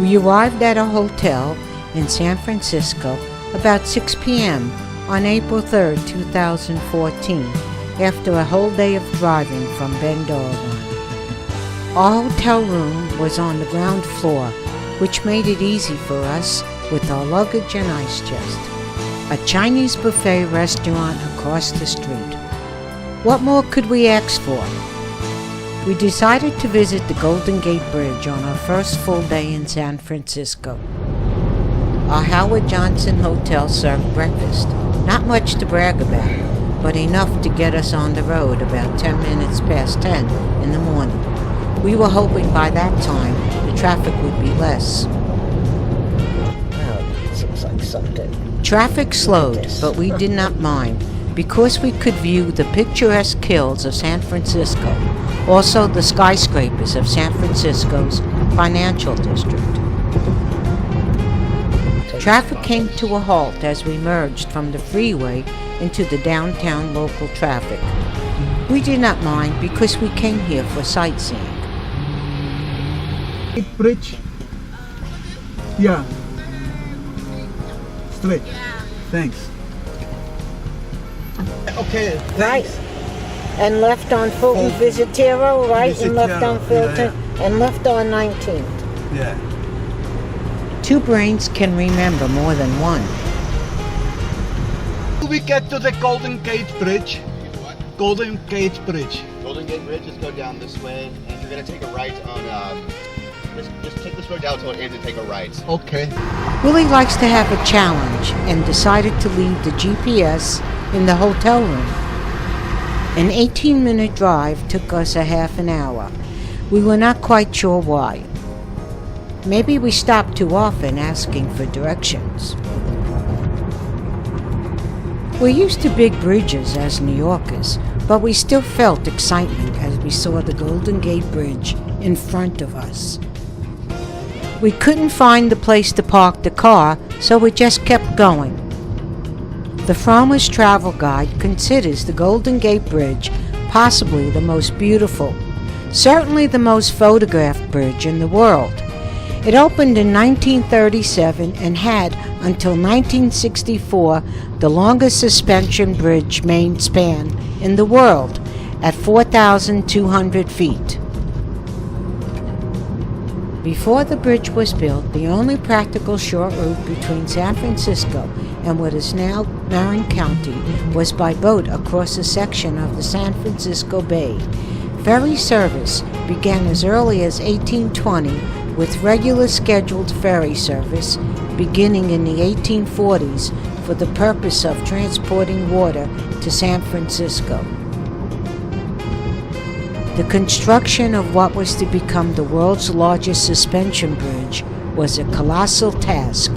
We arrived at a hotel in San Francisco about 6 p.m. on April 3, 2014, after a whole day of driving from Bend, Oregon. Our hotel room was on the ground floor, which made it easy for us with our luggage and ice chest. A Chinese buffet restaurant across the street. What more could we ask for? We decided to visit the Golden Gate Bridge on our first full day in San Francisco. Our Howard Johnson Hotel served breakfast. Not much to brag about, but enough to get us on the road about 10 minutes past 10 in the morning. We were hoping by that time the traffic would be less. Well, seems like something. Traffic slowed, but we did not mind, because we could view the picturesque hills of San Francisco, also the skyscrapers of San Francisco's financial district. Traffic came to a halt as we merged from the freeway into the downtown local traffic. We did not mind because we came here for sightseeing. Bridge? Yeah. Straight. Thanks. Okay, thanks. Right. And left on Fulton Visitero, right? And left on Fulton, and left on 19th. Yeah. Two brains can remember more than one. We get to the Golden Gate Bridge. What? Golden Gate Bridge. Golden Gate Bridge, just go down this way, and you're gonna take a right on, just take this road down until it ends and take a right. Okay. Willie likes to have a challenge and decided to leave the GPS in the hotel room. An 18-minute drive took us a half an hour. We were not quite sure why. Maybe we stopped too often asking for directions. We're used to big bridges as New Yorkers, but we still felt excitement as we saw the Golden Gate Bridge in front of us. We couldn't find the place to park the car, so we just kept going. The Farmer's Travel Guide considers the Golden Gate Bridge possibly the most beautiful, certainly the most photographed bridge in the world. It opened in 1937 and had, until 1964, the longest suspension bridge main span in the world at 4,200 feet. Before the bridge was built, the only practical short route between San Francisco and what is now Marin County was by boat across a section of the San Francisco Bay. Ferry service began as early as 1820 with regular scheduled ferry service beginning in the 1840s for the purpose of transporting water to San Francisco. The construction of what was to become the world's largest suspension bridge was a colossal task.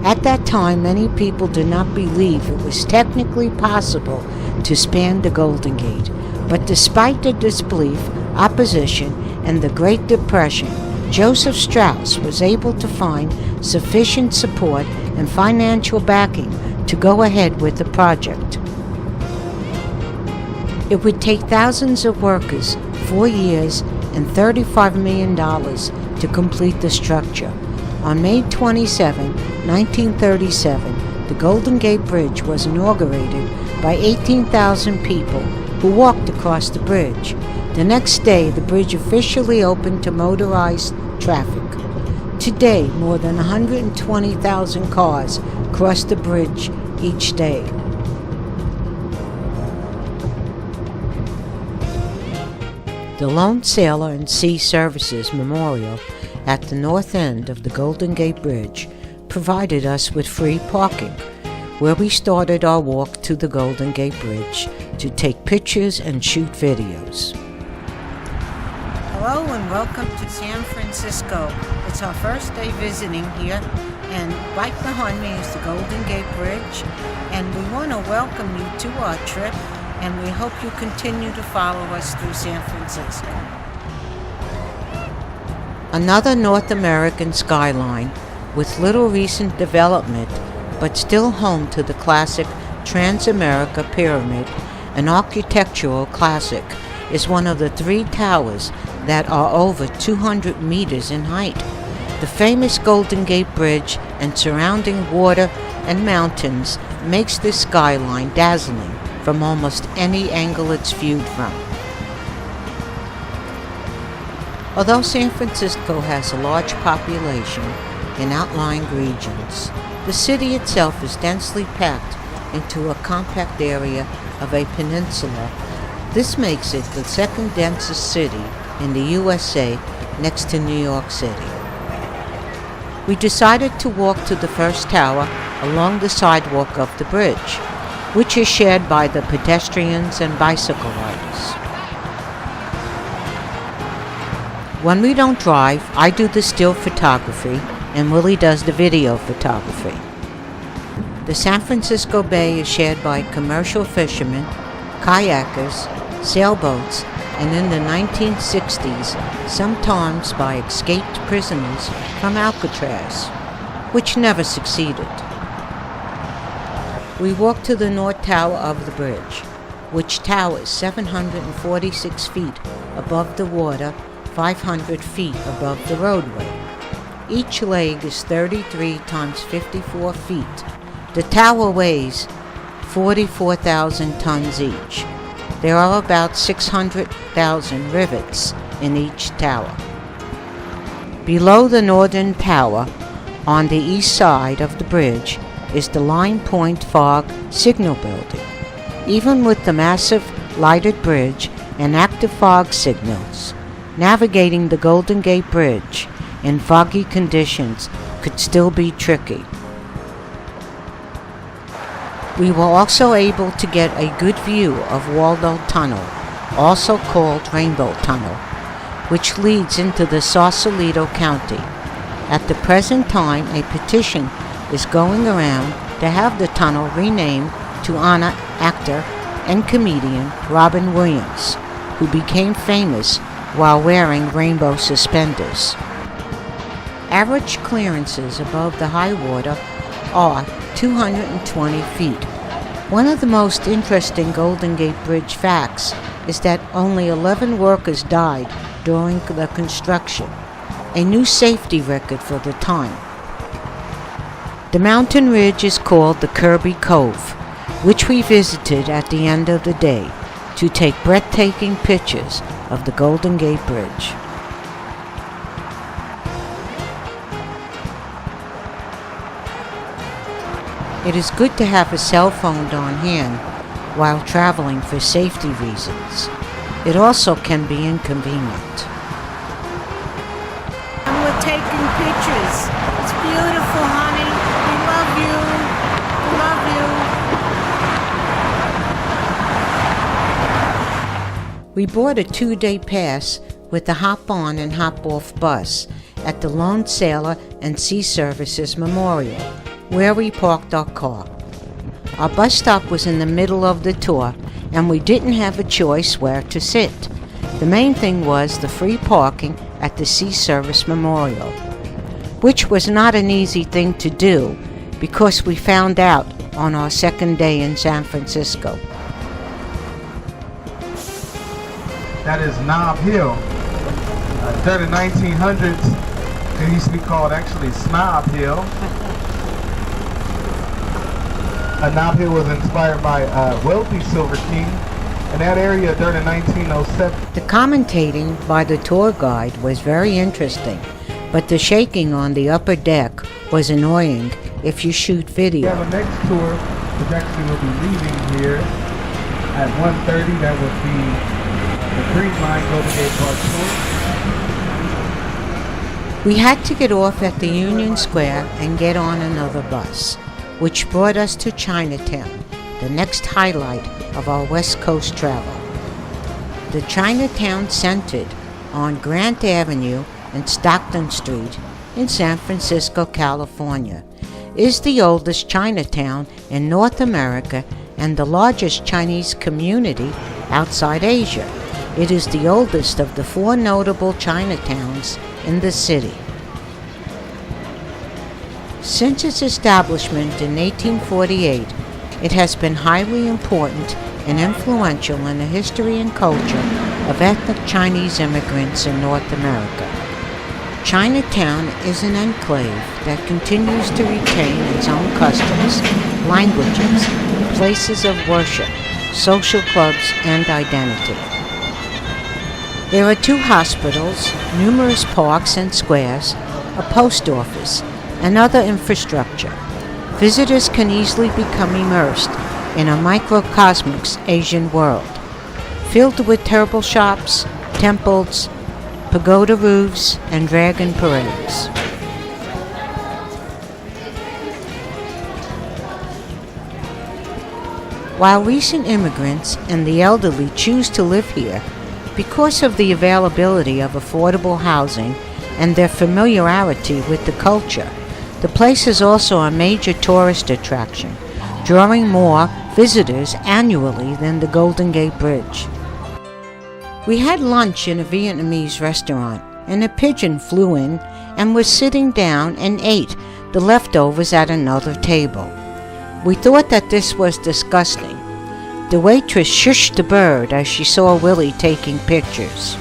At that time, many people did not believe it was technically possible to span the Golden Gate. But despite the disbelief, opposition, and the Great Depression, Joseph Strauss was able to find sufficient support and financial backing to go ahead with the project. It would take thousands of workers, 4 years, and $35 million to complete the structure. On May 27, 1937, the Golden Gate Bridge was inaugurated by 18,000 people who walked across the bridge. The next day, the bridge officially opened to motorized traffic. Today, more than 120,000 cars cross the bridge each day. The Lone Sailor and Sea Services Memorial at the north end of the Golden Gate Bridge provided us with free parking, where we started our walk to the Golden Gate Bridge to take pictures and shoot videos. Hello and welcome to San Francisco. It's our first day visiting here, and right behind me is the Golden Gate Bridge, and we want to welcome you to our trip, and we hope you continue to follow us through San Francisco. Another North American skyline with little recent development, but still home to the classic Transamerica Pyramid, an architectural classic, is one of the three towers that are over 200 meters in height. The famous Golden Gate Bridge and surrounding water and mountains makes this skyline dazzling from almost any angle it's viewed from. Although San Francisco has a large population in outlying regions, the city itself is densely packed into a compact area of a peninsula. This makes it the second densest city in the USA next to New York City. We decided to walk to the first tower along the sidewalk of the bridge, which is shared by the pedestrians and bicycle riders. When we don't drive, I do the still photography and Willie does the video photography. The San Francisco Bay is shared by commercial fishermen, kayakers, sailboats, and in the 1960s, sometimes by escaped prisoners from Alcatraz, which never succeeded. We walked to the North Tower of the bridge, which towers 746 feet above the water, 500 feet above the roadway. Each leg is 33 times 54 feet. The tower weighs 44,000 tons each. There are about 600,000 rivets in each tower. Below the northern tower, on the east side of the bridge, is the Line Point Fog Signal Building. Even with the massive lighted bridge and active fog signals, navigating the Golden Gate Bridge in foggy conditions could still be tricky. We were also able to get a good view of Waldo Tunnel, also called Rainbow Tunnel, which leads into the Sausalito County. At the present time, a petition is going around to have the tunnel renamed to honor actor and comedian Robin Williams, who became famous while wearing rainbow suspenders. Average clearances above the high water are 220 feet. One of the most interesting Golden Gate Bridge facts is that only 11 workers died during the construction, a new safety record for the time. The mountain ridge is called the Kirby Cove, which we visited at the end of the day to take breathtaking pictures of the Golden Gate Bridge. It is good to have a cell phone on hand while traveling for safety reasons. It also can be inconvenient. And we're taking pictures. It's beautiful, honey. We love you. We love you. We bought a 2-day pass with the hop-on and hop-off bus at the Lone Sailor and Sea Services Memorial, where we parked our car. Our bus stop was in the middle of the tour, and we didn't have a choice where to sit. The main thing was the free parking at the Sea Service Memorial, which was not an easy thing to do because we found out on our second day in San Francisco. That is Knob Hill. During the 1900s, it used to be called actually Snob Hill. Knob Hill was inspired by a wealthy Silver King. In that area during the 1907. The commentating by the tour guide was very interesting, but the shaking on the upper deck was annoying if you shoot We video. have a next tour, which actually will be leaving here at 1:30. That would be the Green Line Golden Gate Park tour. We had to get off at the Union Square and get on another bus, which brought us to Chinatown, the next highlight of our West Coast travel. The Chinatown centered on Grant Avenue and Stockton Street in San Francisco, California, is the oldest Chinatown in North America and the largest Chinese community outside Asia. It is the oldest of the 4 notable Chinatowns in the city. Since its establishment in 1848, it has been highly important and influential in the history and culture of ethnic Chinese immigrants in North America. Chinatown is an enclave that continues to retain its own customs, languages, places of worship, social clubs, and identity. There are 2 hospitals, numerous parks and squares, a post office, and other infrastructure. Visitors can easily become immersed in a microcosmic Asian world, filled with terrible shops, temples, pagoda roofs, and dragon parades. While recent immigrants and the elderly choose to live here because of the availability of affordable housing and their familiarity with the culture, the place is also a major tourist attraction, drawing more visitors annually than the Golden Gate Bridge. We had lunch in a Vietnamese restaurant, and a pigeon flew in and was sitting down and ate the leftovers at another table. We thought that this was disgusting. The waitress shushed the bird as she saw Willie taking pictures.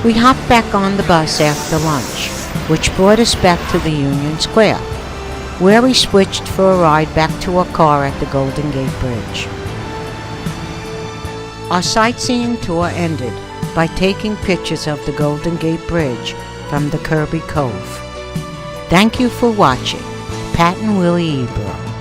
We hopped back on the bus after lunch, which brought us back to the Union Square, where we switched for a ride back to a car at the Golden Gate Bridge. Our sightseeing tour ended by taking pictures of the Golden Gate Bridge from the Kirby Cove. Thank you for watching. Pat and Willie Ebro.